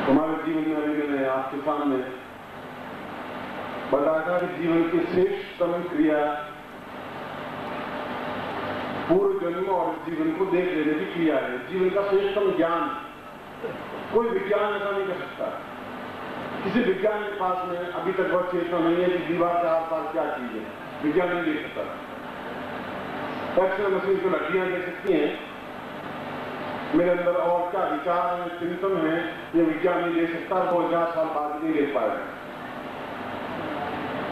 हमारे जीवन में अभी मैंने आपके सामने बताया था कि जीवन की श्रेष्ठतम क्रिया पूर्व जन्म और जीवन को देख लेने की क्रिया है। जीवन का श्रेष्ठतम ज्ञान कोई विज्ञान ऐसा नहीं कर सकता। किसी विज्ञान के पास में अभी तक वह चेतना नहीं है कि दीवार के आस पास क्या चीज है, विज्ञान नहीं देख सकता। एक्सरे मशीन को हड्डियां देख सकती हैं, मेरे अंदर और क्या विचार है, चिंतन है, ये विज्ञान नहीं दे सकता। 2000 साल बाद नहीं देख पाएगा।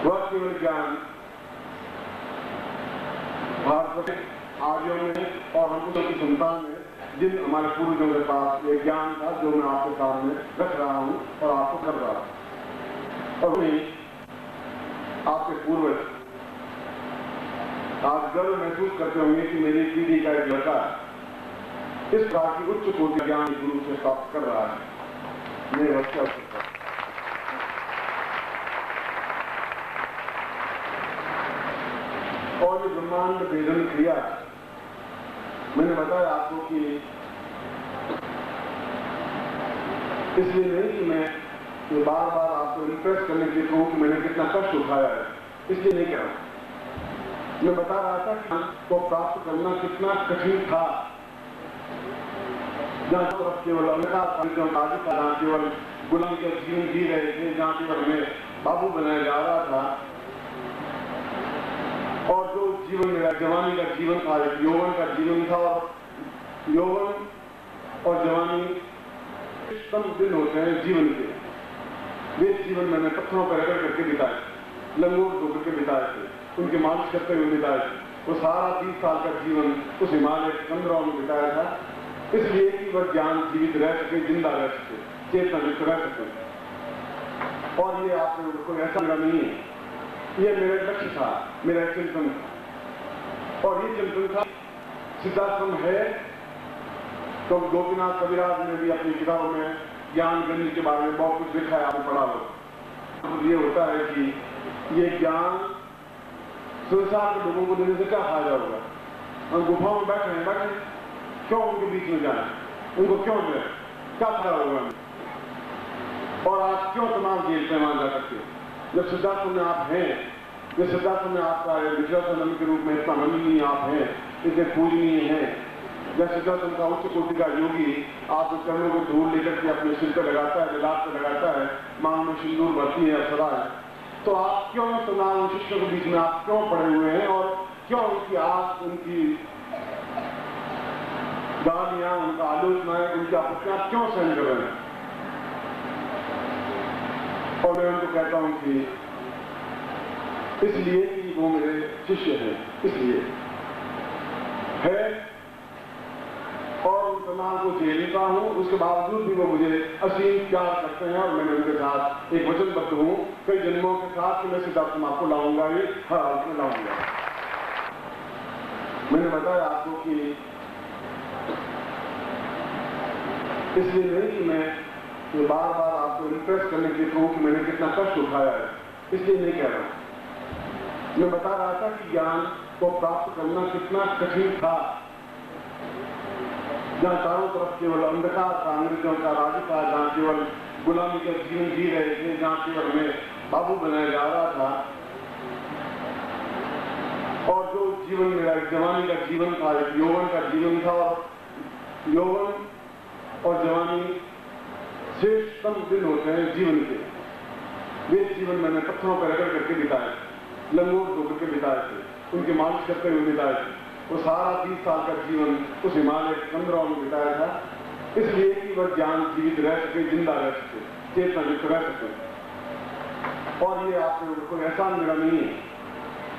वह केवल ज्ञान भारत के आर्यों में और हम की संतान में, जिन हमारे पूर्वजों के पास ये ज्ञान था, जो मैं आपके सामने रख रहा हूं और आपको कर रहा हूं। और नहीं, आपके पूर्वज आज गर्व महसूस करते होंगे कि मेरी पीढ़ी का एक लड़का इस प्रकार की उच्च कोटि ज्ञान गुरु से प्राप्त कर रहा है। मेरे बच्चा और ये ब्रह्मांड भेदन क्रिया, मैंने बताया आपको कि इसलिए नहीं कि मैं ये बार बार आपको इंप्रेस करने के लिए कहूं कि मैंने कितना कष्ट उठाया है, इसलिए नहीं कह रहा हूं। मैं बता रहा था कि को प्राप्त करना कितना कठिन था। जहां तरफ केवल जहां केवल गुलाम के जीवन जी रहे थे, जहां केवल हमें बाबू बनाया जा रहा था, और जो जीवन मेरा जवानी का जीवन था, यौवन का जीवन था, और यौवन और जवानी कम दिन होते हैं जीवन के। वे जीवन मैंने पत्थरों पर रगड़ करके बिताए, लंगोट धोकर के बिताए थे, उनके मालिश करते हुए बिताए थे। वो सारा 30 साल का जीवन उस हिमालय के कंदराओं में बिताया था, इसलिए कि वह ज्ञान जीवित रह सके, जिंदा रह सके, चेतना युक्त रह सके। और ये आपने कोई ऐसा मेरा नहीं है, ये मेरा लक्ष्य था, मेरा चिंतन था। और ये चिंतन था सिद्धाश्रम है तो गोपीनाथ कविराज ने भी अपनी किताबों में ज्ञान गंज के बारे में बहुत कुछ लिखा है, आपने पढ़ा हो। तो ये होता है कि ये ज्ञान संसार के लोगों को देने से क्या फायदा होगा? हम गुफाओं में बैठे हैं, क्यों उनके बीच में जाए, उनको क्यों मिले, क्या फायदा होगा? और आप क्यों तमाम जेल से वहां जा सकते हो? जब सिद्धार्थ में आप हैं, जब सिद्धार्थ में आपका विश्वासानंद के रूप में इतना मननीय आप हैं, इतने पूजनीय हैं, जब सिद्धार्थ का उच्च कोटि का योगी आप चरणों को धूल लेकर के अपने सिर पर लगाता है, विलाप पे लगाता है, मांग में सिंदूर भरती है, सदा है, तो आप क्यों तमाम शिष्यों के बीच में आप क्यों पड़े हुए हैं? और क्यों उनकी आप उनकी गालियां, उनका आलोचनाएं, उनकी आपत्तियां क्यों सहन कर रहे हैं? और मैं उनको कहता हूं कि इसलिए कि वो मेरे शिष्य हैं, इसलिए है, और उन तमाम को झेलता हूं, उसके बावजूद भी वो मुझे असीम प्यार करते हैं। और मैंने उनके साथ एक वचनबद्ध हूं कई जन्मों के साथ कि मैं सिद्धार्थ आपको लाऊंगा, ही हर हाल में लाऊंगा। मैंने बताया आपको कि इसलिए नहीं कि मैं ये बार बार आपको इंप्रेस करने के लिए कहूं कि मैंने कितना कष्ट उठाया है, इसलिए नहीं कह रहा हूं। मैं बता रहा था कि ज्ञान को प्राप्त करना कितना कठिन था। जहां चारों तरफ केवल अंधकार था, अंग्रेजों का राज था, जहां केवल गुलामी का जीवन जी रहे थे, जहां केवल हमें बाबू बनाया जा रहा था, और जो जीवन मेरा जवानी का जीवन था, यौवन का जीवन था, और यौवन और जवानी श्रेष्ठतम दिन होते हैं जीवन के। वे जीवन मैंने पत्थरों पर रगड़ करके बिताए, लंगोट धोकर के बिताए थे, उनकी मालिश करते हुए बिताए थे। वो सारा 30 साल का जीवन उस हिमालय के कंदराओं में बिताया था, इसलिए कि वह ज्ञान जीवित रह सके, जिंदा रह सके, चेतना युक्त रह सके। और ये आपने कोई एहसान मेरा नहीं है,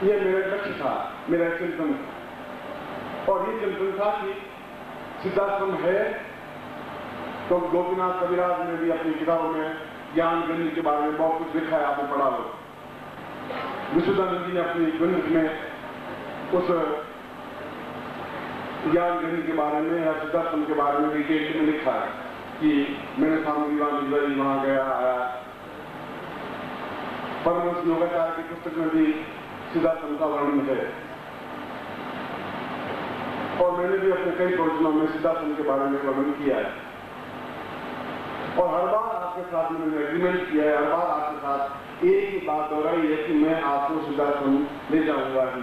ये मेरा लक्ष्य था, मेरा चिंतन था। और ये चिंतन था कि सिद्धाश्रम है तो गोपीनाथ कविराज ने भी अपनी किताबों में ज्ञान गंज के बारे में बहुत कुछ लिखा है, आपने पढ़ा हो। विशुद्धानंद जी ने अपनी ग्रंथ में उस ज्ञान गंज के बारे में या सिद्धाश्रम के बारे में डिटेल में लिखा है कि मैंने स्वामी विवेकानंद वहां गया आया। परमहंस योगाचार्य की पुस्तक में भी सिद्धाश्रम का वर्णन है, और मैंने भी अपने कई प्रवचनों में सिद्धाश्रम के बारे में वर्णन किया है। और हर बार आपके साथ मैंने एग्रीमेंट किया है, हर बार आपके साथ एक ही बात दोहराई है कि मैं आपको सिद्धाश्रम ले जाऊंगा ही।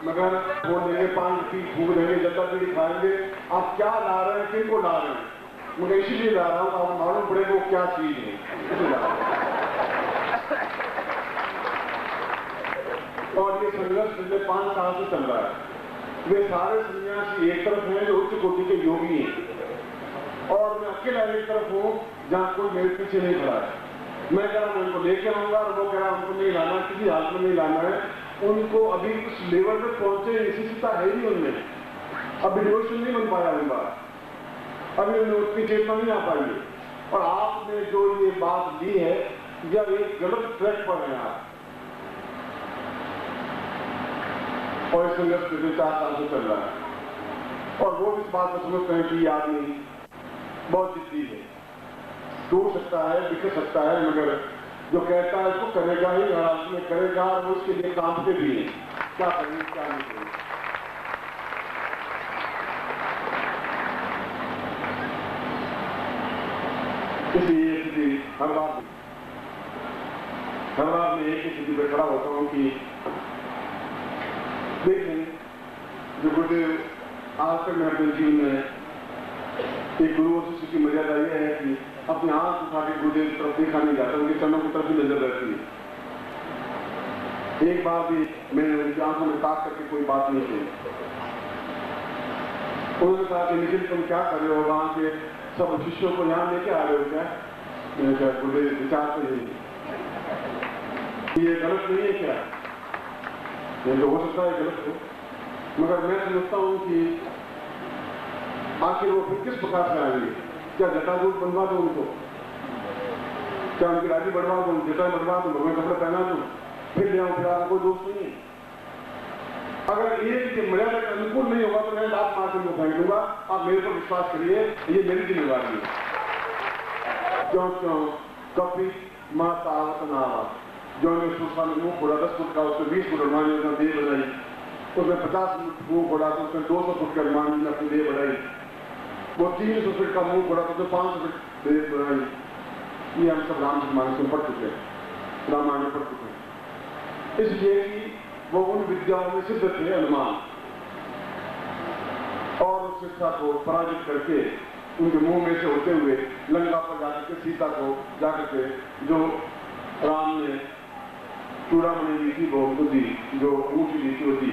मगर वो देंगे, पान की फूक देंगे, जब तक भी खाएंगे। आप क्या ला रहे हैं, किनको ला रहे हैं? मुझे इसीलिए ला रहा हूँ, आप मालूम पड़ेगा वो क्या चीज है, इसे ला रहा हूं। और ये संघर्ष पिछले 5 साल से चल रहा है। वे सारे सन्यासी एक तरफ हैं जो उच्च कोटि के योगी हैं, और मैं अकेला एक तरफ हूं जहां कोई मेरे पीछे नहीं खड़ा है। मैं कह रहा हूं उनको लेके आऊंगा, और वो कह रहा उनको नहीं लाना, किसी हाल में नहीं लाना है। उनको अभी उस लेवल पे पहुंचे निश्चितता है ही उनमें, अभी डिवोशन नहीं बन पाया उनका, अभी उन्हें उतनी चेतना नहीं आ पाई है। और आपने जो ये बात ली है, या एक गलत ट्रैक पर है आप, और इस संघर्ष पिछले 4 साल से चल रहा है। और वो इस बात को समझते हैं कि आदमी बहुत जिद्दी है, टूट सकता है, बिखर सकता है, मगर जो कहता है उसको करेगा ही, हर हाल में करेगा, और उसके लिए काम पे भी है। क्या करेंगे, क्या नहीं करेंगे। इसलिए स्थिति हर बार में एक ही स्थिति पर खड़ा होता हूं कि देखें, जो गुरुदेव आज तक मैं अपने जीवन में एक गुरु और शिष्य की मर्यादा यह है कि अपने आंख उठा के गुरुदेव की तरफ देखा नहीं जाता, उनके चरणों की तरफ ही नजर रहती है। एक बार भी मैंने उनकी आंखों में ताक करके कोई बात नहीं की। उन्होंने कहा कि निखिल तुम क्या कर रहे हो, वहां के सब शिष्यों को यहां लेके आ रहे हो क्या? मैंने कहा गुरुदेव विचार तो यही, ये गलत नहीं है क्या? ये तो हो सकता है गलत हो, मगर मैं समझता हूं कि आखिर वो फिर किस प्रकार से आएंगे? क्या जटाजूट बनवा दो उनको? क्या उनकी राजी बढ़वा दो, जटा बढ़वा दो, भगवान कपड़े पहना दो, फिर ले आऊं? फिर आपको कोई दोस्त नहीं है। अगर ये मर्यादा के अनुकूल नहीं होगा तो मैं लात मार के फेंक दूंगा। आप मेरे पर विश्वास करिए, ये मेरी जिम्मेवारी है। क्यों क्यों कभी माता नावा जो सुखा में मुंह फोड़ा 10 फुट का, उसमें 20 फुट हनुमान जी ने देह बनाई, उसमें 50 फुट मुंह फोड़ा तो उसमें 200 फुट के हनुमान जी ने अपनी देह बढ़ाई, वो 300 फुट का मुंह फोड़ा तो उसमें 500 फुट देह बढ़ाई। ये हम सब रामचरितमानस में पढ़ चुके हैं, रामायण में पढ़ चुके हैं। इसलिए कि वो उन विद्याओं में सिद्ध थे हनुमान, और उस शिक्षा को पराजित करके उनके मुंह में से होते हुए लंका पर जाकर के सीता को जाकर के जो राम ने चूड़ामणि दी थी वो दी, जो अंगूठी दी थी वो दी।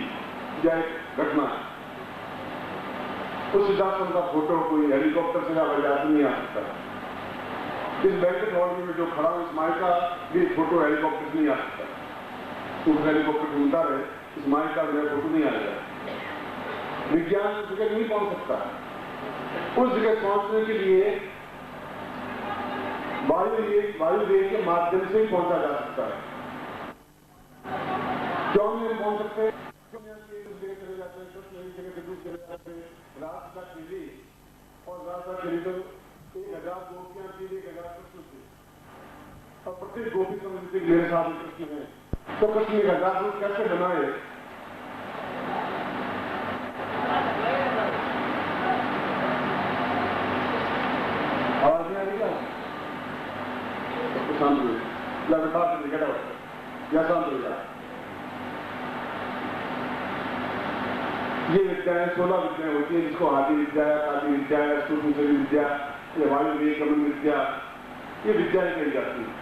यह एक घटना है। उस सिद्धाश्रम का फोटो कोई हेलीकॉप्टर से या नहीं आ सकता। इस बैंकेट हॉल में जो खड़ा हूं, इस्माइल का भी फोटो हेलीकॉप्टर से नहीं आ सकता। तो हेलीकॉप्टर ढूंढता रहे, इस्माइल का मेरा फोटो नहीं आएगा। विज्ञान उस जगह नहीं पहुंच सकता। उस जगह पहुंचने के लिए वायुवेग के माध्यम से पहुंचा जा सकता है। क्यों नहीं पहुंच सकते? जगह चले जाते हैं, कृष्ण एक जगह से दूसरी जगह जाते हैं। रात का चीली और रात का चीली तो 1000 गोपियां थी, 1000 कृष्ण थे, और प्रत्येक गोपी समझते मेरे साथ कृष्ण है। तो कृष्ण ने 1000 रूप कैसे बनाए? आवाज नहीं आ रही क्या? शांत हुए या शांत हो जाए। ये विद्याएं 16 विद्याएं होती हैं, जिसको आदि विद्या, आदि विद्या, सूक्ष्म विद्या, वायुवेग गमन विद्या, ये विद्याएं कही जाती हैं।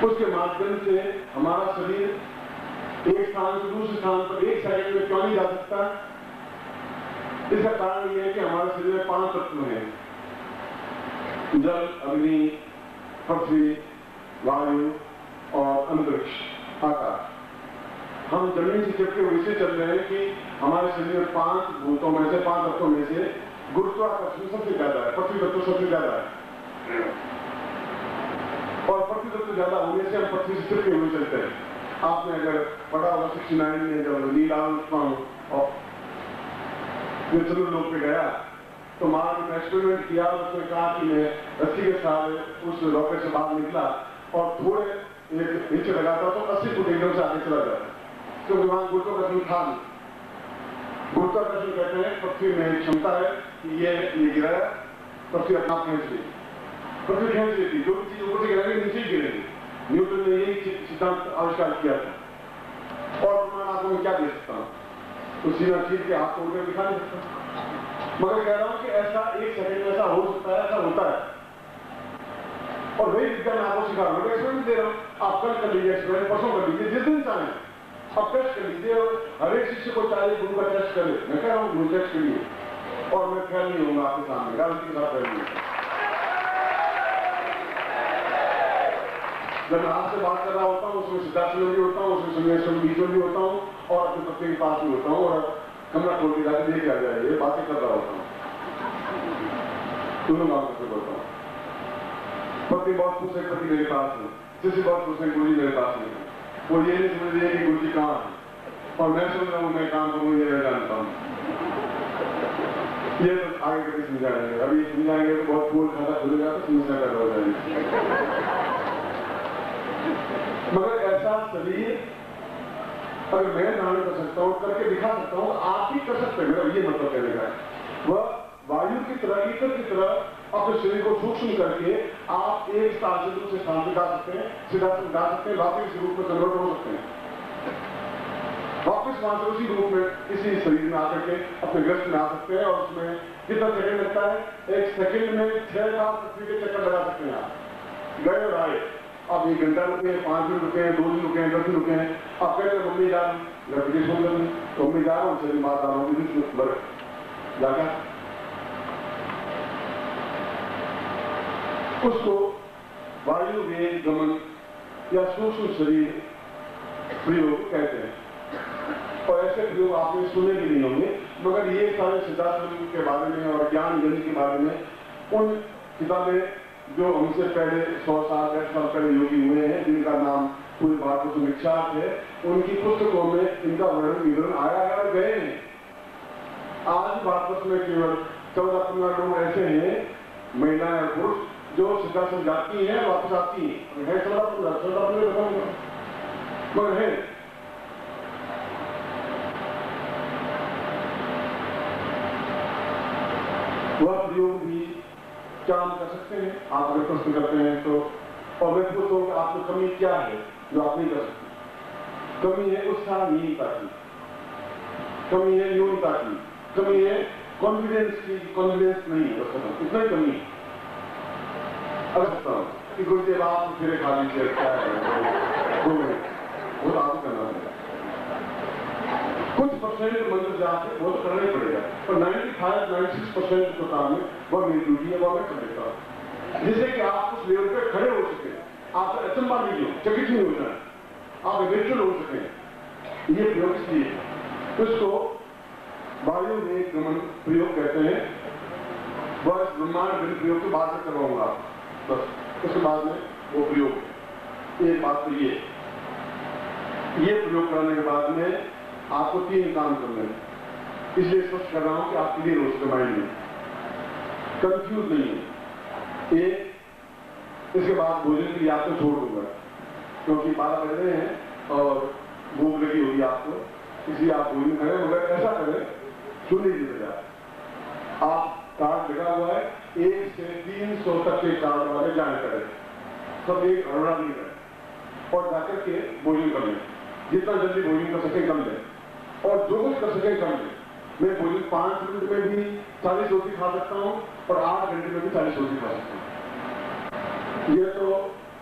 उसके माध्यम से हमारा शरीर एक स्थान से दूसरे स्थान पर एक सेकंड में क्यों नहीं जा सकता? इसका कारण यह है कि हमारे शरीर में 5 तत्व हैं: जल, अग्नि, पृथ्वी, वायु और अंतरिक्ष, आकाश। हम जमीन से चिपके हुए से चल रहे हैं कि हमारे शरीर में 5 भूतों में से, 5 तत्वों में से गुरुत्वाकर्षण सबसे ज्यादा है, पृथ्वी तत्व सबसे ज्यादा है, और पृथ्वी तत्व ज्यादा होने से हम पृथ्वी से चिपके हुए चलते हैं। आपने अगर पढ़ा होगा 69 में जब नील आर्मस्ट्रांग और लोक पे गया तो मार्ग में एक्सपेरिमेंट किया, उसने कहा कि मैं रस्सी के साथ उस रॉकेट से बाहर निकला और थोड़े नीचे लगा था तो 80 फुट एकदम से आगे चला गया। क्योंकि वहां गुरुत्वाकर्षण था नहीं। गुरुत्वाकर्षण कहते हैं पृथ्वी में क्षमता है कि ये गिरा, पृथ्वी अपना खींच ली, पृथ्वी खींच लेती, जो भी चीज ऊपर से गिरेगी नीचे गिरेगी। न्यूटन ने यही सिद्धांत आविष्कार किया था। और मैं आपको मैं क्या दे सकता हूँ, तो सीधा चीज के हाथ तोड़ कर दिखा नहीं सकता, मगर कह रहा हूं कि ऐसा एक सेकंड में ऐसा हो सकता है, ऐसा होता है। और वही विद्या मैं आपको सिखा रहा हूं, एक्सपेरिमेंट दे रहा हूं, आप कल कर लीजिए एक्सपेरिमेंट, परसों कर लीजिए, जिस दिन चाहें आप टेस्ट कर लीजिए। और हर एक शिष्य को चाहिए गुरु का टेस्ट करे, मैं कह रहा हूं गुरु टेस्ट करिए, और मैं फेल नहीं होऊंगा आपके सामने, गारंटी के साथ फेल नहीं। जब मैं आपसे बात कर रहा होता हूँ उसमें सिद्धार्थ में भी होता हूँ, उसमें संगमेश्वर बीच में भी होता हूँ, और अपने पत्नी के पास भी होता हूँ, और कमरा खोल के जाकर लेके आ जाए, बातें कर रहा होता हूँ, दोनों काम करके बोलता हूँ। पति बहुत खुश है, पति मेरे पास है, शिष्य बहुत खुश है, गुरु जी मेरे पास नहीं है। वो ये नहीं समझ रही है कि गुरु जी कहाँ है, और मैं सोच रहा हूँ मैं काम करूँ, ये मैं जानता हूँ। ये तो आगे कभी समझाएंगे, अभी समझाएंगे तो बहुत फूल खाता खुलेगा तो समझना कर हो जाएगी। मगर ऐसा शरीर अगर मैं धारण कर सकता हूँ, करके दिखा सकता हूँ, आप भी कर सकते हैं, मेरा ये मतलब कहने का है। वह वायु की तरह, ईंधन की तरह अपने शरीर को सूक्ष्म करके आप एक स्थान से दूसरे स्थान पर जा सकते हैं, सिद्धार्थ जा सकते हैं, वापस रूप में कन्वर्ट हो सकते हैं, वापस वहां से उसी रूप में इसी शरीर में आकर के अपने ग्रस्त में आ सकते हैं। और उसमें कितना सेकंड लगता है, एक सेकंड में 6 बार पृथ्वी के चक्कर लगा सकते हैं। आप गए और आए, आप 1 घंटा रुके, 5 मिनट रुके, 2 दिन रुके, 10 दिन रुके हैं, आप कहते हैं मम्मी जा रही, घर विदेश हो गई तो मम्मी जा रहा हूँ, चलिए बात आ रहा हूँ, जाकर उसको वायु वेग गमन या सूक्ष्म शरीर प्रयोग कहते हैं। और ऐसे प्रयोग आपने सुने भी नहीं होंगे, मगर ये सारे सिद्धार्थ के बारे में और ज्ञान गणित के बारे में उन किताबें जो हमसे पहले 100 साल 100 साल पहले योगी हुए हैं, जिनका नाम पूरे भारत में विख्यात है, उनकी पुस्तकों में इनका वर्णन विवरण आया है और गए हैं। आज भारत में केवल 14-15 लोग ऐसे हैं, महिलाएं और पुरुष, जो सिद्धार्थ जाती हैं, वापस आती हैं, 14-15 मगर है। वह प्रयोग भी क्या हम कर सकते हैं, आप अगर प्रश्न करते हैं तो, और मैं पूछता हूँ कि आप में कमी क्या है जो आप नहीं कर सकते। कमी है उत्साहहीनता की, कमी है न्यूनता की, कमी है कॉन्फिडेंस की, कॉन्फिडेंस नहीं है, इतना ही कमी है। अगर कि गुरुदेव आप फिर खा लीजिए, क्या है वो तो आपको करना पड़ेगा। कुछ परसेंट मंदिर जाके वो तो करना ही पड़ेगा, पर 95-96% जो काम है वह मेरी ड्यूटी है, वह मैं कर देता हूँ, जिससे कि आप उस लेवल पे खड़े हो सके, आप अचंबा नहीं हो, चकित नहीं हो जाए, आप एवेंचुअल हो सके। ये प्रयोग इसलिए उसको वायु वेग गमन प्रयोग कहते हैं। वह ब्रह्मांड गणित प्रयोग के बाद में करवाऊंगा, बस उसके बाद में वो प्रयोग। एक बात तो ये प्रयोग करने के बाद में आपको 3 काम करने हैं, इसलिए स्पष्ट कर रहा हूं कि आप क्लियर हो उसके माइंड में, कंफ्यूज नहीं है। एक, इसके बाद भोजन के लिए आपको छोड़ दूंगा, क्योंकि 12 बज रहे हैं और भूख लगी होगी आपको, इसलिए आप भोजन करें, मगर ऐसा करें 0 बजे आप कार्ड लगा हुआ है, 1 से 300 तक के कार्ड वाले जाने करें, सब एक हड़बड़ा नहीं करें, और जाकर के भोजन कर लें, जितना जल्दी भोजन कर सके कर लें, और जो कुछ कर सके कर लें। मैं भोजन 5 मिनट में भी 40 रोटी खा सकता हूँ, और 8 घंटे में भी 40 रोटी खा सकता हूँ। ये तो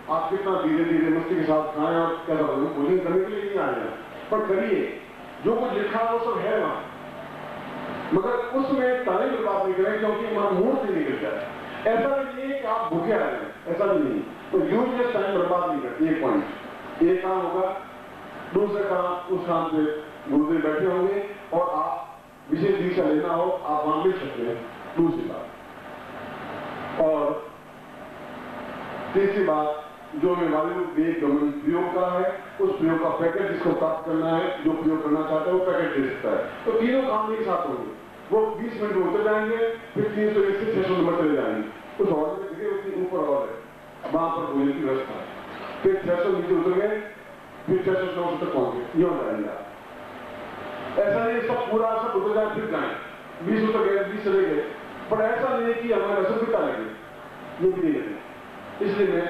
आप कितना धीरे धीरे मस्ती के साथ खाएं और कैसा भोजन करने के लिए नहीं आए हैं, पर करिए, जो कुछ लिखा है वो सब है वहां, मगर उसमें टाइम बर्बाद नहीं करें, क्योंकि हमारा मूड से निकल जाए। ऐसा नहीं है कि आप भूखे आ रहे हैं, ऐसा भी नहीं, तो यूजलेस टाइम बर्बाद नहीं करते। एक पॉइंट, एक काम होगा, दूसरा काम उस काम से गुरुदेव बैठे होंगे, और आप विशेष दिशा लेना हो आप वहां मिल सकते हैं, दूसरी बात। और तीसरी बात, जो मैं वायु वेग गमन प्रयोग का है, उस प्रयोग का पैकेट जिसको प्राप्त करना है, जो प्रयोग करना चाहता है वो पैकेट दे सकता है। तो तीनों काम एक साथ होंगे, वो 20 मिनट में उतर जाएंगे, फिर 301 से 600 नंबर चले जाएंगे। उस हॉल में जगह उतनी ऊपर हॉल है, वहां पर भोजन की व्यवस्था है, फिर 600 नीचे उतर गए, फिर 600 तक पहुंचे, ये हो जाएंगे आप। ऐसा नहीं सब पूरा सब उतर जाए फिर जाए, 20 उतर गए 20 चले गए, पर ऐसा नहीं है कि हमारे असुविधा लगे, ये भी नहीं लगे। इसलिए मैं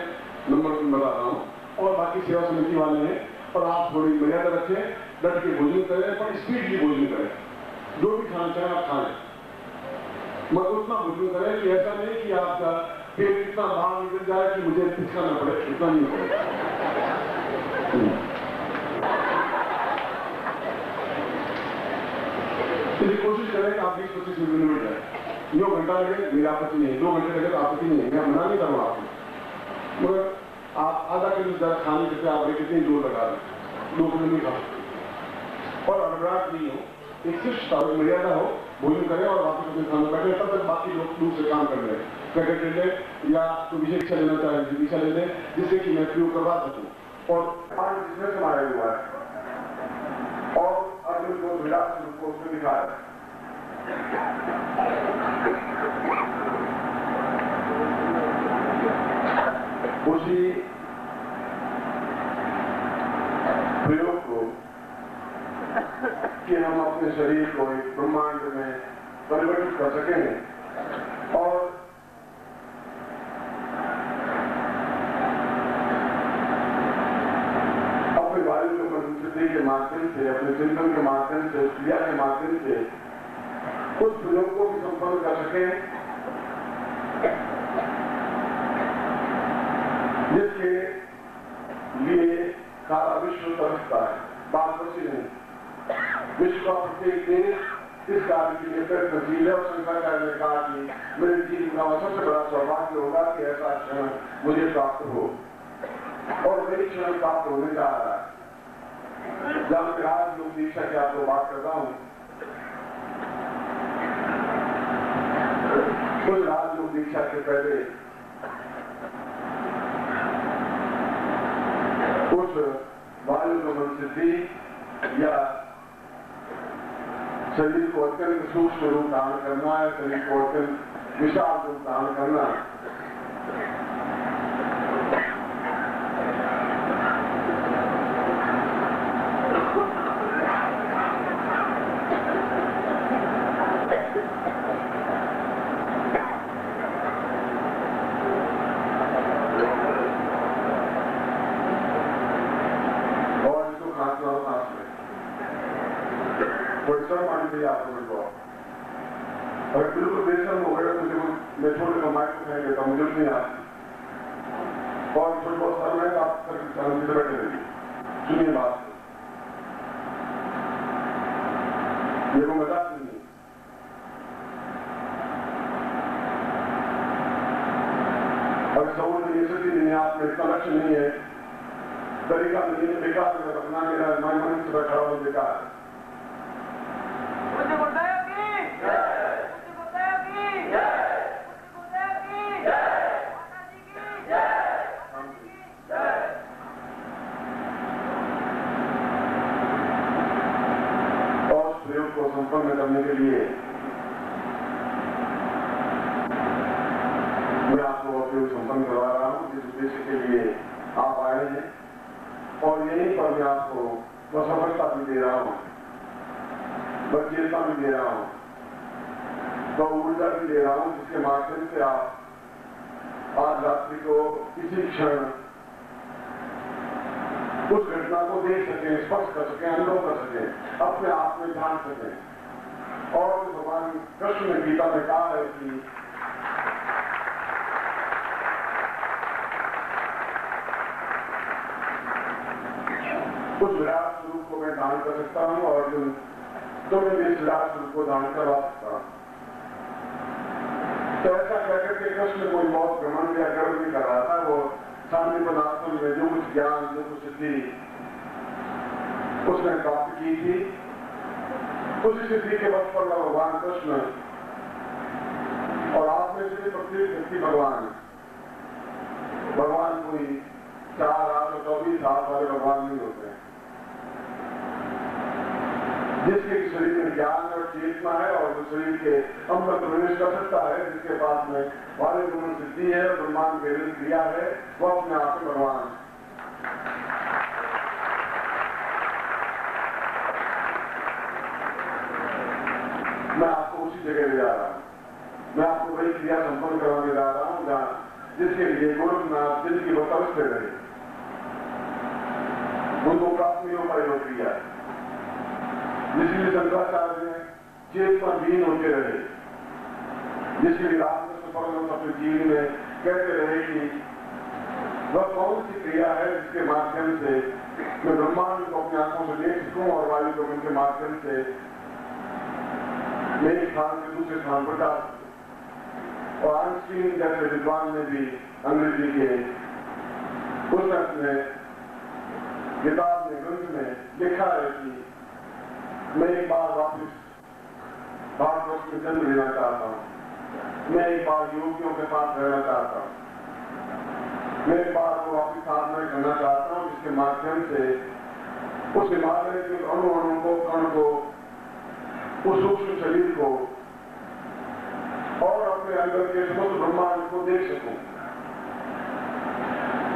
नंबर बता रहा हूँ। और बाकी सेवा समिति वाले हैं, और आप थोड़ी मर्यादा रखें, डट के भोजन करें, पर स्पीडली भोजन करें, जो भी खाना चाहें आप खाएं, मगर उतना भोजन करें कि ऐसा नहीं कि आपका पेट इतना बाहर निकल जाए कि मुझे पिछाना पड़े, इतना नहीं पड़े। इसलिए कोशिश करें कि आप 20-25 मिनट में जाए। 2 घंटा लगे मेरी आपत्ति नहीं है, 2 घंटे लगे तो आपत्ति नहीं है, मैं मना नहीं कर रहा हूँ आपको, मगर आप आधा किलो ज्यादा खाने के आप कितनी जोर लगा रहे, 2 किलो नहीं खा सकते। और अड़बड़ाहट नहीं हो, एक शिष्ट मर्यादा हो, भोजन करें और वापस अपने खाना बैठे, तब तक बाकी लोग दूसरे काम कर रहे हैं, पैकेट ले लें या तो विषय शिक्षा लेना चाहे शिक्षा ले लें, जिससे कि मैं प्रयोग करवा सकूँ। और जिसमें समाया हुआ है और अर्जुन को विराट स्वरूप को उसमें दिखाया है। उसी प्रयोग को कि हम अपने शरीर को एक ब्रह्मांड में परिवर्तित कर सकें और अपने वायु के मनोस्थिति के माध्यम से, अपने चिंतन के माध्यम से, क्रिया के माध्यम से उस प्रयोग को भी संपन्न कर सकें जिसके लिए सारा विश्व तरसता है। बात बची नहीं, विश्व का प्रत्येक देश इस कार्य के लिए प्रयत्नशील है और शंकराचार्य ने कहा कि मेरे जीवन का सबसे बड़ा सौभाग्य होगा कि ऐसा क्षण मुझे प्राप्त हो, और वही क्षण प्राप्त होने जा रहा है। जब मैं राजयोग दीक्षा की आपको बात करता हूँ, उस राजयोग दीक्षा के पहले उस वायु गमन सिद्धि या शरीर को अत्यंत सूक्ष्म रूप धारण करना है, शरीर को अत्यंत विशाल रूप धारण करना है। अगर बिल्कुल बेशर्म हो गए मुझे मैं छोटे को माइक को फेंक देता हूँ, मुझे नहीं आती, और थोड़ी बहुत शर्म है तो आप शर्म से बैठे रहिए, सुनिए बात, ये को मजाक नहीं है। अगर सबूत नहीं है, सच्ची नहीं है, आप में इतना लक्ष्य नहीं है, तरीका नहीं है, बेकार है, अपना मेरा मन से बैठा हुआ बेकार है। संपन्न करने के लिए मैं आपको उपयोग संपन्न करवा रहा हूं, जिस उद्देश्य के लिए आप आए हैं, और यहीं पर मैं आपको सफलता भी दे रहा हूं, बचेता भी दे रहा हूं, तो ऊर्जा भी दे रहा हूं, जिसके माध्यम से आप आज रात्रि को किसी क्षण उस घटना को देख सकें, स्पर्श कर सकें, अनुभव कर सकें, अपने आप में जान सकें। और भगवान कृष्ण ने गीता में कहा है कि उस विराट स्वरूप को मैं दान कर सकता हूं और तो मैं इस विराट स्वरूप को दान करवा सकता हूं। तो ऐसा कहकर के कृष्ण कोई बहुत घमंड या गर्व नहीं कर रहा था, वो सामने पदार्थों में जो कुछ ज्ञान, जो कुछ सिद्धि उसने प्राप्त की थी, उसी सिद्धि के वक्त पर भगवान कृष्ण और आप में से प्रत्येक व्यक्ति भगवान कोई 4 8 और 24 हाथ वाले भगवान नहीं होते हैं। जिसके शरीर में ज्ञान और चेतना है और जो शरीर के अंदर प्रवेश कर सकता है, जिसके पास में वाले गुण सिद्धि है, ब्रह्मांड की क्रिया है, वो अपने आप में भगवान है। जगह ले जा रहा हूँ। मैं आपको वही क्रिया संपन्न करवाने जा रहा हूँ जहाँ जिसके लिए गोरखनाथ जिनकी वो तपस्या रहे, उनको प्राप्त नहीं हो पाई वो क्रिया, जिसके लिए शंकराचार्य ने चेतनाहीन होते रहे, जिसके लिए रामकृष्ण परमहंस अपने जीवन में कहते रहे कि वह कौन सी क्रिया है जिसके माध्यम से मैं ब्रह्मांड को अपनी आंखों से देख सकूं और वायु को उनके माध्यम से एक स्थान से दूसरे स्थान पर जा सकूं। और आइंस्टीन जैसे विद्वान ने भी अंग्रेजी के पुस्तक में, किताब में, ग्रंथ में लिखा है कि मैं एक बार वापिस भारतवर्ष में जन्म लेना चाहता हूं, मैं एक बार योगियों के साथ रहना चाहता हूं, मैं एक बार को वापिस साधना करना चाहता हूं जिसके माध्यम से उस हिमालय के अणु अणु को, कण को, उस सूक्ष्म शरीर को और अपने अंदर के समस्त ब्रह्मांड को देख सकूं।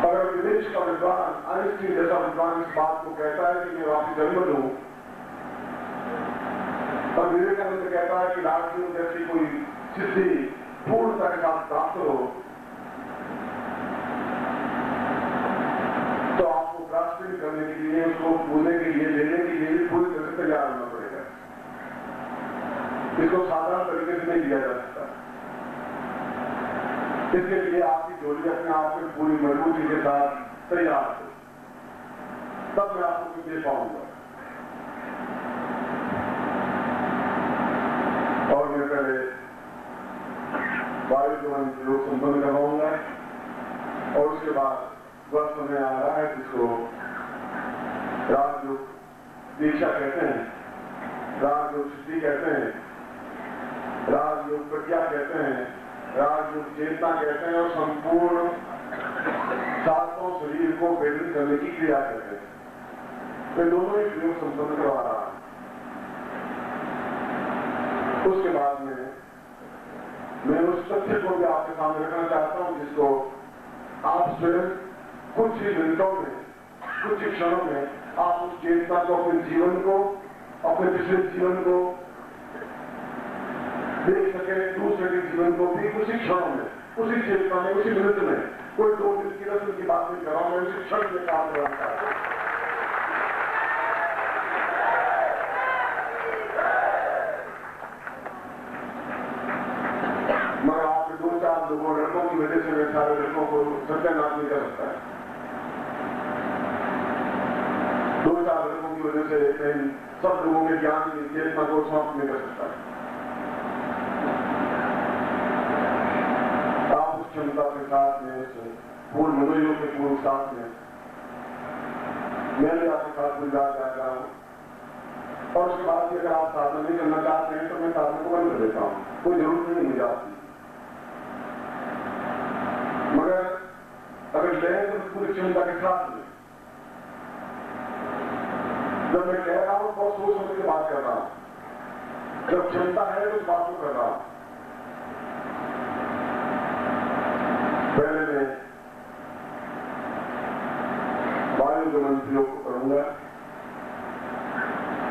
अगर विदेश का विद्वान, आइंस्टीन जैसा विद्वान इस बात को कहता है कि मैं वापिस जन्म लूं, और विवेकानंद कहता है कि राजयोग जैसी कोई सिद्धि पूर्णता के साथ प्राप्त हो, तो आपको ग्रास्पिंग करने के लिए, उसको भूलने के लिए, लेने के लिए भी पूरी तरह से तैयार होना पड़ेगा। इसको साधारण तरीके से नहीं दिया जा सकता। इसके लिए आपकी जोड़ी अपने आप में पूरी मजबूती के साथ तैयार हो, तब मैं आपको कुछ दे पाऊंगा। और मैं पहले वायु जीवन योग संपन्न करवाऊंगा और उसके बाद वह समय आ रहा है जिसको राजयोग दीक्षा कहते हैं, राजयोग सिद्धि कहते हैं, राजयोग प्रज्ञा कहते हैं, राजयोग चेतना कहते हैं और संपूर्ण सातों शरीर को वेदन करने की क्रिया कहते हैं। मैं दोनों ही प्रयोग संपन्न करवा रहा हूं। उसके बाद में मैं उस तथ्य को भी आपके सामने रखना चाहता हूं जिसको आप स्वयं कुछ ही मिनटों में, कुछ ही क्षणों में आप उस चेतना को, अपने जीवन को, अपने पिछले जीवन को देख सके, दूसरे के जीवन को भी उसी क्षणों में, उसी चेतना में, उसी मिनट में। कोई 2 दिन की रस्म की बात नहीं कर रहा हूं, मैं उसी क्षण में काम करना चाहता हूं। मगर आपके 2-4 लोगों, लड़कों की वजह से मैं सारे लड़कों को सत्यानाश नहीं कर सकता है। 2-4 लड़कों की वजह से सब लोगों के ज्ञान की चेतना को समाप्त नहीं कर सकता है। आप उस क्षमता के साथ में, पूर्ण मनोयोग के पूर्ण साथ में मैं भी आपके साथ गुलजार जा रहा हूं। और उसके बाद अगर आप साधना नहीं करना चाहते हैं तो मैं साधना को बंद कर देता हूं, कोई जरूरत नहीं मुझे आपकी। मगर अगर ले तो पूरी क्षमता के साथ में, जब मैं कह रहा हूं बहुत सोच समझ के बात कर रहा हूं, जब क्षमता है तो उस बात को कर रहा हूं। पहले मैं वायु गमन प्रयोग करूंगा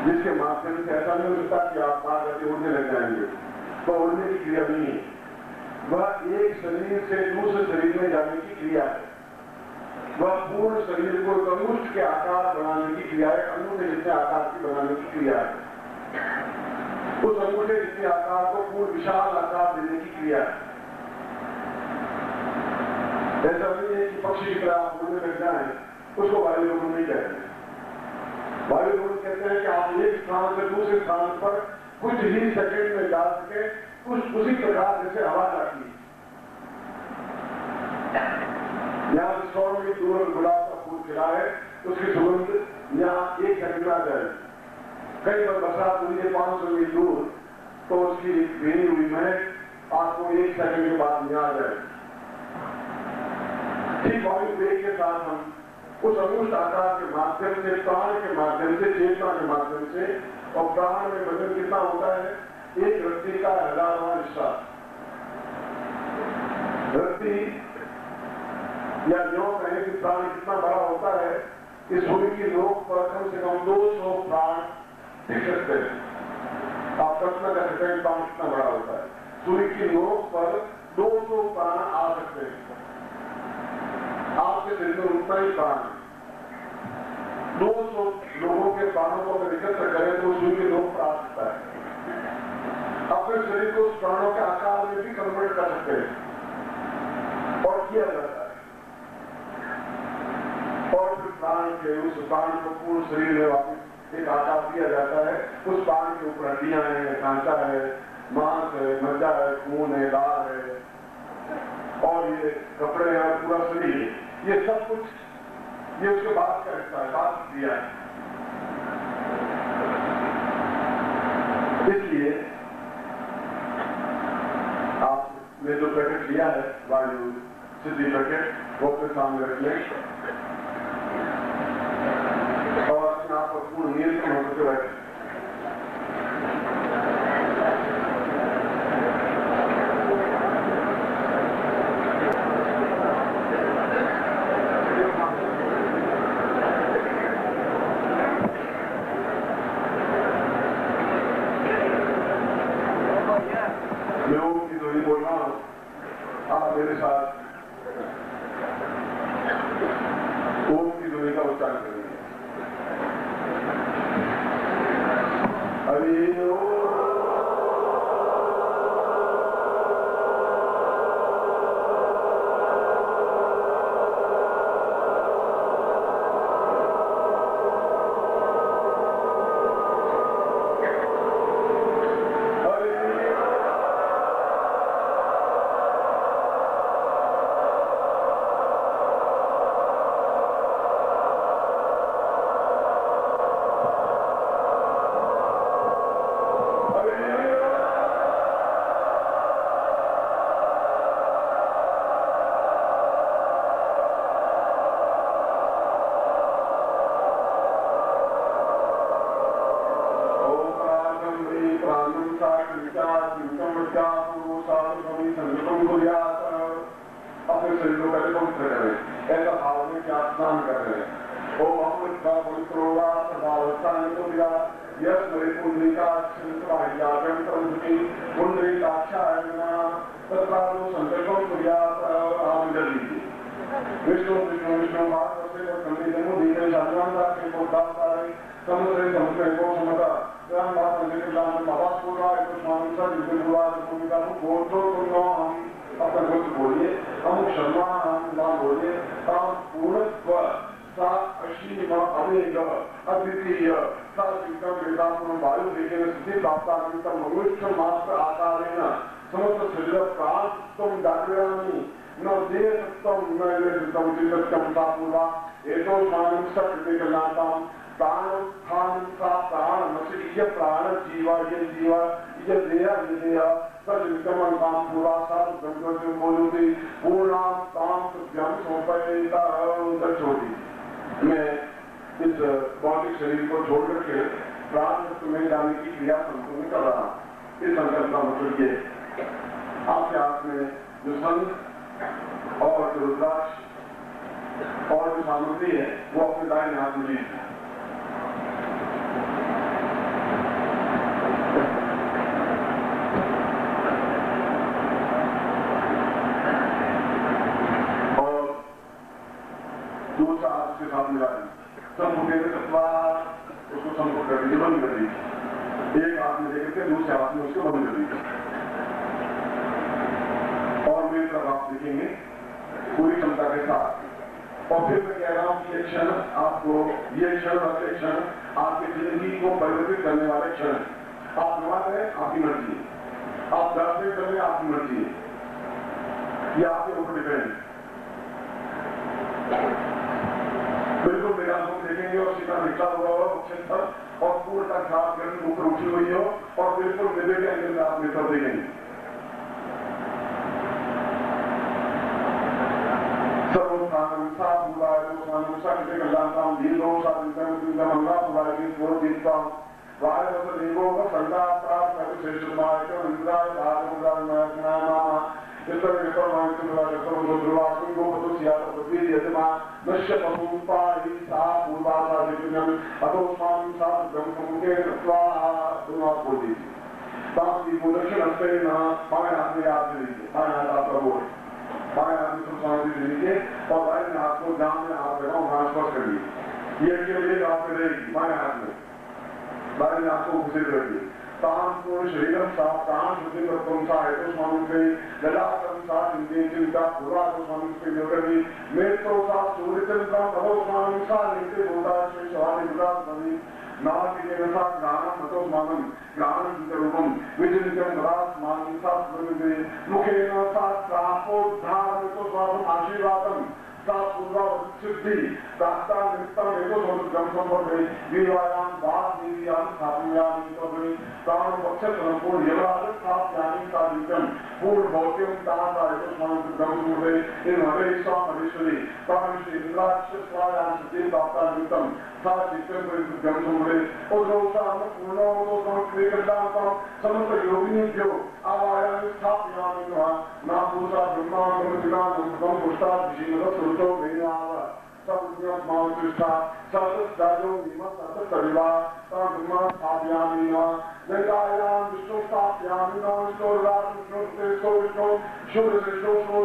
जिसके माध्यम से ऐसा नहीं हो सकता कि आप बाहर रहते उड़ने लग जाएंगे, तो उड़ने की क्रिया नहीं है, वह एक शरीर से दूसरे शरीर में जाने की क्रिया है। वह पूर्ण शरीर को एक अंगुष्ठ के आकार बनाने की क्रिया है, अंगूठे जितने आकार की बनाने की क्रिया है। उस अंगूठे जितने आकार को पूर्ण विशाल आकार देने की क्रिया है। ऐसा नहीं है कि पक्षी की तरह आप उड़ने लग जाए, उसको वायुगमन नहीं कहते। वायुगमन कहते हैं कि आप एक स्थान से दूसरे स्थान पर कुछ ही सेकंड में जा सके, कुछ उसी प्रकार जैसे हवा जाती है। यहाँ से 100 मील दूर गुलाब का फूल खिला है, उसकी सुगंध यहाँ 1 सेकंड में आ जाए। कई बार बरसात हुई है 500 मील दूर, तो उसकी भीनी हुई महक आपको 1 सेकंड के बाद में आ जाए। ठीक वायु वेग के साथ हम उस अंगुष्ठ आकार के माध्यम से, प्राण के माध्यम से, चेतना के माध्यम से, और प्राण में वजन कितना होता है, एक रत्ती का 1000वां हिस्सा। रत्ती या जो कहें कि प्राण कितना बड़ा होता है, इस भूमि की नोक पर कम से कम 200 प्राण टिक सकते हैं। आप कल्पना कर सकते हैं बाण कितना बड़ा होता है। सूर्य की नोक पर 200 प्राण आ सकते हैं, आपके शरीर में उतना ही प्राण है। 200 लोगों के प्राणों को अगर एकत्र करें तो सूर्य की नोक पर आ सकता है। अपने शरीर को प्राणों के आकार में भी कन्वर्ट कर सकते हैं और किया जाता है। और फिर प्राण के उस प्राण को पूर्ण शरीर में वापस एक आकार दिया जाता है। उस प्राण के ऊपर हड्डियां हैं, सांचा है, मांस है, मज्जा है, खून है, दाल है और ये कपड़े हैं, पूरा शरीर है। ये सब कुछ ये उसके बाद का हिस्सा है, बाद दिया है। इसलिए आपने जो पैकेट लिया है वायु सिद्धि पैकेट, वो अपने सामने रख लें और अपने आप को पूर्ण नियंत्रण होकर बैठे। मैं ओम की ध्वनि बोल रहा हूं, आप मेरे साथ ओम की ध्वनि का उच्चारण करेंगे। हरि ओम। अपने शरीर को पहले पवित्र करें, ऐसा भाव में क्या स्नान कर रहे हैं। ओम अमृता पवित्र होगा सदावस्थान को दिया यश मेरे पुंडरी का पुंडरी काक्षा तत्कालो संकल्पम क्रिया आम जल्दी विष्णु विष्णु विष्णु भाग से कंदी जन्म दीपे शांता के पोदारे समुद्र को समता राम बात में लाम आवाज पूरा एक मानसा जिसे बुला भूमिका को बोलो तो हम अपना कुछ बोलिए, हम शर्मा नाम बोलिए, हम पूर्णत्व सा अशीम अमेघ अद्वितीय सा विक्रम वेदांतम वायु देखेन स्थिति प्राप्तान्वितम मनुष्य मात्र आकारेण समस्त शरीर प्राण तुम जागृयामि न देह सत्तम न ये सत्तम चित्तम सा पूर्वा एतो मानम सत्य कल्याणम प्राण सा प्राण मसीह प्राण जीवा ये जीवा ये देह सजविकमन काम पूरा साल ब्रह्म से बोलूंगी पूर्णाम काम सत्यम सोपयता छोड़ी। मैं इस भौतिक शरीर को छोड़ करके प्राण तत्व में जाने की क्रिया संपूर्ण कर रहा हूँ। इस संकल्प का मतलब ये आपके हाथ में जो संघ और जो रुद्राक्ष और जो सामग्री है वो अपने दाहिने हाथ में लीजिए। दूसरा हाथ के साथ मिला उसको संपूर्ण कर दीजिए, बंद कर दीजिए। एक हाथ में लेकर के दूसरे हाथ में उसको बंद कर दीजिए और मेरी तरफ आप देखेंगे पूरी क्षमता के साथ। और फिर मैं कह रहा हूं कि ये क्षण आपको ये क्षण और क्षण आपकी जिंदगी को परिवर्तित करने वाले क्षण। आप नमाज है आपकी मर्जी, आप दर्शन कर रहे हैं आपकी मर्जी, ये आपके ऊपर डिपेंड। बिल्कुल मेरा मुख देखेंगे और सीधा निकला हुआ हो क्षेत्र और पूर्णता खास करके ऊपर उठी हुई हो और बिल्कुल मेरे के अंदर में आप नेत्र देखेंगे। बाकी को दक्षिण हस्ते ना बाएं हाथ में याद लीजिए, बाएं हाथ आपका वो है, बाएं हाथ में शांति लीजिए और दाहिने हाथ को जान में हाथ लगाओ, वहां स्पर्श करिए। ये केवल एक हाथ में रहेगी, बाएं हाथ में, दाहिने हाथ को घुसे रखिए। तान पूर्ण शरीरम साफ तान शुद्धि कर्तुम सा है तो स्वामी से जलाकर्म सा चिंते चिंता पूरा तो स्वामी से योगवी मेत्रो सा सूर्य चंद्र नमो स्वामी सा नित्य बोधा श्री स्वामी गुलाब बनी नाम के नसा ज्ञानम मतो मानम ज्ञानम वितरूपम विजनितम रास मानम सा प्रमिते मुखे नसा प्रापो धार तो स्वामी आशीर्वादम सा पूरा सिद्धि दाता नित्तम एको समृद्धम संपदे विवायाम बात नीतियाम स्थापयाम नितोबे ताम पक्ष संपूर्ण यमराज स्थापयामि साधिकम पूर्ण भौतिकम ताता एको समृद्धम संपदे इन हरे स्वाम हरेश्वरी ताम श्री इंद्राक्ष स्वायाम सिद्धि दाता नित्तम सा चित्तम परिशुद्धम संपदे उद्रोसा पूर्णो उद्रोसा क्रियकर्ताम समस्त योगिनीभ्यो आवायामि स्थापयामि ना पूजा ब्रह्मा ब्रह्मविदा ब्रह्म पुष्टा विष्णु तो मेरा सब नियम माउंटस्टा सब दाजो निमत सब तरिवा सब ब्रह्मा स्थापयामि ना जगायाम विष्णु स्थापयामि ना स्टोराम विष्णु तेजो विष्णु शुभ विष्णु शुभ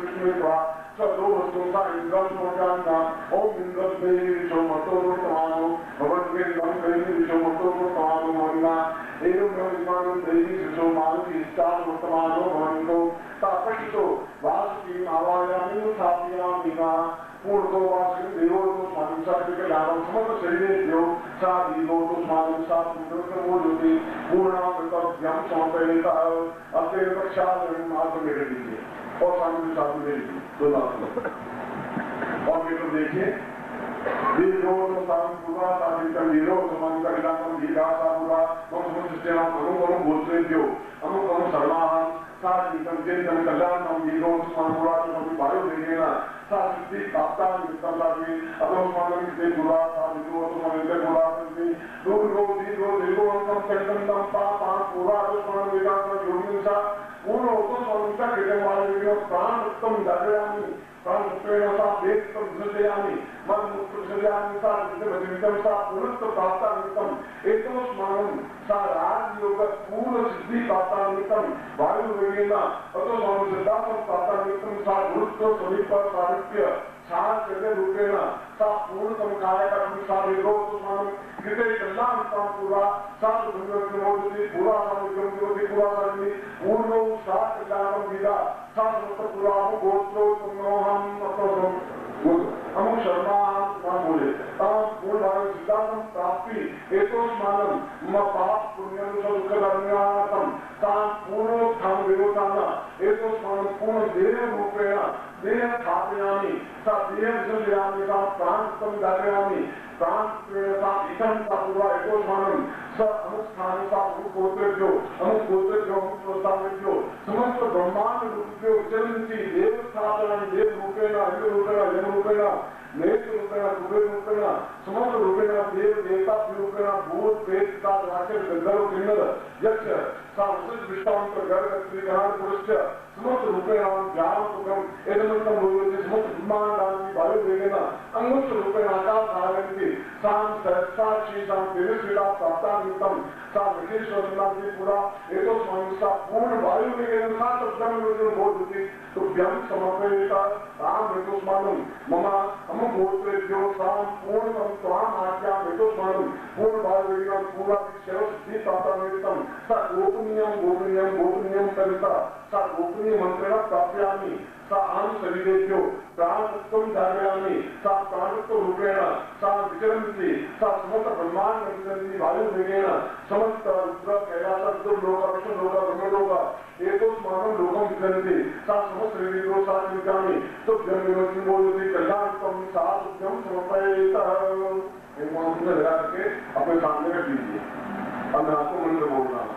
विष्णु का सब दो वस्तुओं का इंद्र मोजाना ओम इंद्र देवी विष्णु मतो तमानो भगवत के नाम देवी विष्णु मतो तमानो मोना एवं ब्रह्मांड देवी विष्णु मानसी स्टार तमानो भवन्तो तापकितो वासुकी आवायामि स्थापयामि ना पूर्णो वासुकी देवो तो स्वामी सात्विक लाभम समस्त शरीरे देव सा देवो तो स्वामी सात्विक मोजोति पूर्णामृतभ्यं समर्पयेत अस्य प्रसादं मार्ग मेरे दीजिए और स्वामी के साथ मेरे दो लाख और ये तो देखिए दीर्घो तो साम पूरा साधिकम वीरो समान कल्याणम दीर्घा सापुरा हम समस्त हम गोत्रेभ्यो हम सर्वाहं साधिकम चिंतन कल्याणम वीरो समान पूरा तो हम वायु देना साधिति प्राप्ता निमित्तम लागी अतो समान के पूरा साधिको समान के पूरा संति दीर्घो हम कंटम पापा पूरा तो समान विकास योगिंसा पूर्ण तो समान के वाले प्राण उत्तम दर्यामि प्राण उत्तम सा वेदम विसर्जयामि मन विसर्जयामि सा विसर्जनितम सा पुनः प्राप्ता निमित्तम एको स्मरणं सा राज योग पूर्ण सिद्धि प्राप्ता निमित्तम वायु वेगेन अतो स्वामी सिद्धांत प्राप्ता निमित्तम सा गुरुत्व समीप साहित्य सार चले रूपेण सा पूर्णतम कार्यक्रम सा विरोध स्वामी कृते कल्याण का पूरा सा सुंदर पूरा समुद्र ज्योति पूरा सर्वी पूर्णो सा कल्याण विदा सा समस्त पूरा गोत्रो तुमोहम अतोम हम शर्मा नाम बोले पूर्ण भाव सिद्धांत प्राप्ति एको स्मानम म पाप पुण्यम दुख धर्म्यातम सा पूर्णोत्थान विरोधाना एको स्मानम पूर्ण देह रूपेण देह स्थापयामि सा देह विसर्जयामि सा प्राणतम धारयामि प्राण सा इदं सा पूरा एको स्मानम स अनुष्ठान सा गोत्रेभ्यो प्रस्तावेभ्यो समस्त ब्रह्मांड रूपेभ्यो चलन्ति देव स्थापयामि देव रूपेण अग्नि रूपेण यम रूपेण नेत्र रूपेण कुबेर रूपेण समस्त रूपेण देव देवता रूपेण भूत प्रेत का राक्षस गंधर्व किन्नर यक्ष सा वशिष्ठ विष्णु गर्ग श्रीगण पुरुष समस्त रूपेण ज्ञान सुखम एतमंतम भूयोति समस्त ब्रह्मांडानि वायु वेगेन अंगुष्ठ रूपेण आकाश धारयन्ति साम साक्षी साम देवश्रीला प्राप्ता निमित्तम सा विशेश्वर नामि पूरा एतो स्वामी सा पूर्ण वायु वेगेन सा शब्दम विष्णु बोधति तुभ्यं समर्पयेत राम एतो स्वामी मम हम गोत्रेभ्यो साम पूर्णतम त्वाम आज्ञाम एतो स्वामी पूर्ण वायु वेगेन पूरा सर्व सिद्धि प्राप्ता निमित्तम सा गोपनीयम करिता सा गोपनीय मंत्रेण प्राप्यामि सा आम शरीरेभ्यो प्राणत्वं धारयामि सा प्राणत्व रूपेण सा विचरन्ति सा समस्त ब्रह्मांड विचरन्ति वायु वेगेन समस्त रुद्र कैलास लोक विष्णु लोक ब्रह्मलोक एको स्मानं लोकं विचरन्ति सा समस्त शरीरेभ्यो सा चिन्तयामि तुभ्यं विवस्ति बोधति कल्याणत्वं सा तुभ्यं समर्पयेत। एक मंत्र लगा करके अपने सामने रख लीजिए और मैं आपको मंत्र बोल रहा हूँ।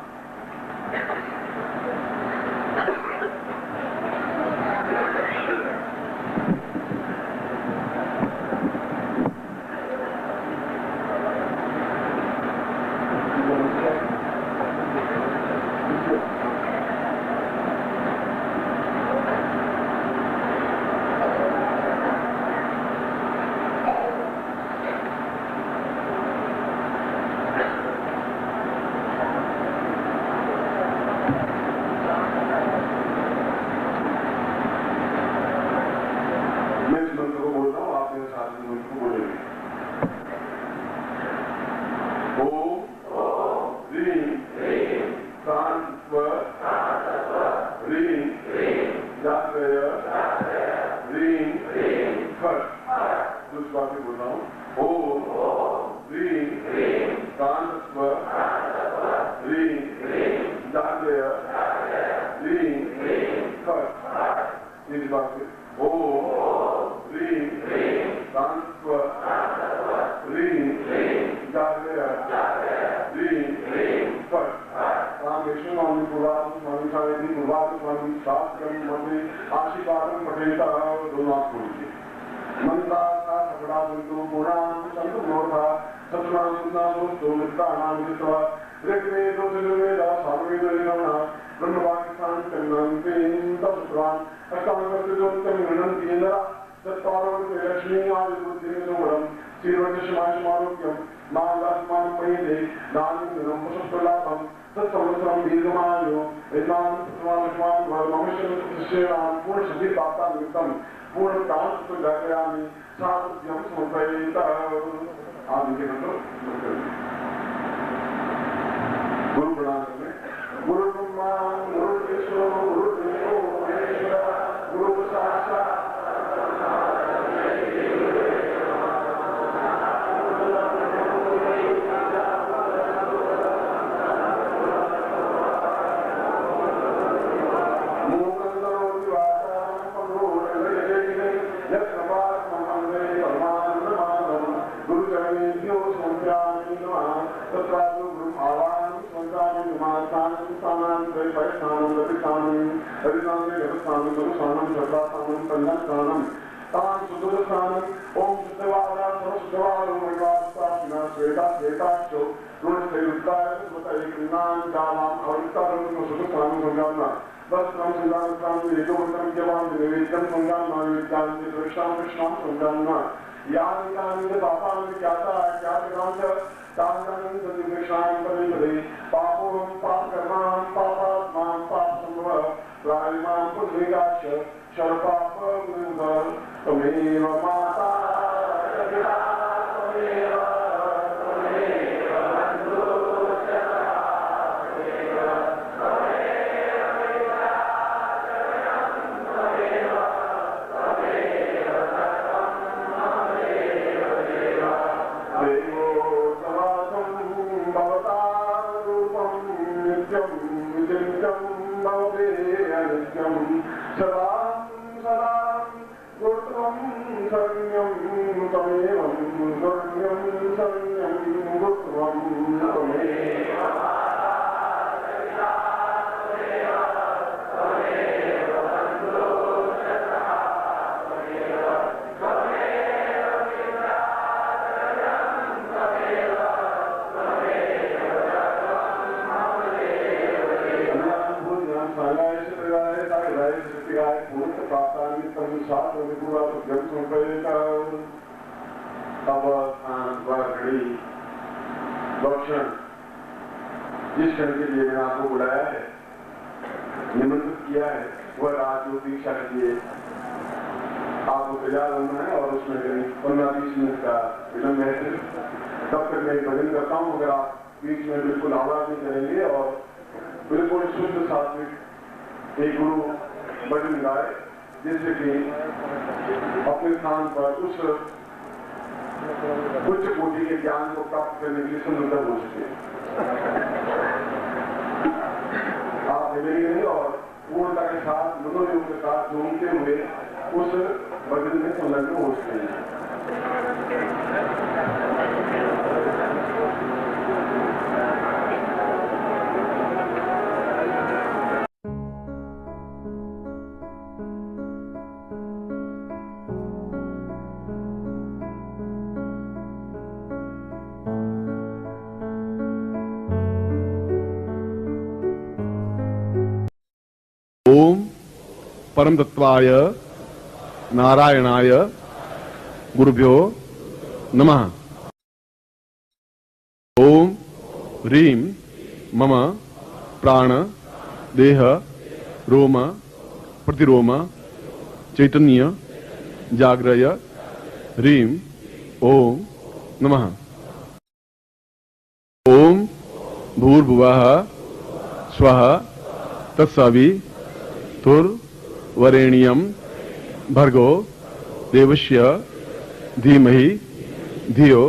प्राणत्व ह्रीं जागृय ह्रीं फट्। इस बात से ओम ह्रीं प्राणत्व ह्रीं जागृय ह्रीं फट्। रामेश्वर स्वामी पूर्वाद स्वामी साहित्य पूर्वाद स्वामी शास्त्रम मंत्री आशीर्वादम पठेता दोनों बोलिए। मंदा का सगड़ा बिंदु पुराण संत मोधा सतनाम सुनाम तो मित्राणाम जितवा ऋग्वेद यजुर्वेद सामवेद निगमना ब्रह्मवाक्य सांकन्नन्ति तत्पुराण अष्टांगवर्तोत्तम गणन्ति इंद्रा तत्पार्वती लक्ष्मी आदिबुद्धिर्गुणम श्रीवज्रशमाशमारोग्यम मालास्मान मयिदे दानिंद्रम पुष्पलाभम तत्संवत्सरम दीर्घमायु वेदान स्वामिष्मान वर्ममिशन श्रीराम पूर्ण सिद्धि प्राप्ता निमित्तम पूर्ण काल तो जागयामि साधुज्ञम समर्पयेत। आदि के मतलब गुरु प्रणाम करें। गुरु ब्रह्मा गुरु विष्णु गुरु देवो महेश्वरा गुरु साक्षात् जिस क्षण के लिए मैंने आपको बुलाया है, निमंत्रित किया है, वह रात जो दीक्षा के लिए आपको तैयार होना है और उसमें करीब 15-20 मिनट का विलंब है। तब तक मैं भजन करता हूँ। अगर आप बीच में बिल्कुल आवाज नहीं करेंगे और बिल्कुल शुद्ध सात्विक एक गुरु भजन गाए, जिससे कि अपने स्थान पर उस उच्च कोटि के ज्ञान को प्राप्त करने के लिए समृद्ध हो सके। आप हिलेंगे और पूर्णता के साथ मनोयोग के साथ झूमते हुए उस भजन में संलग्न हो सकते हैं। ओम परम तत्वाय नारायणाय गुरुभ्यो नमः। ओम ह्रीं मम प्राण देह रोम प्रतिरोम चैतन्य जागृय ह्रीं ओम नमः। ओम भूर्भुवः स्वः तत्सवितुर्वरेण्यं भर्गो देवस्य धीमहि धियो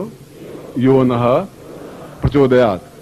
यो नः प्रचोदयात्। प्रचोदयात्।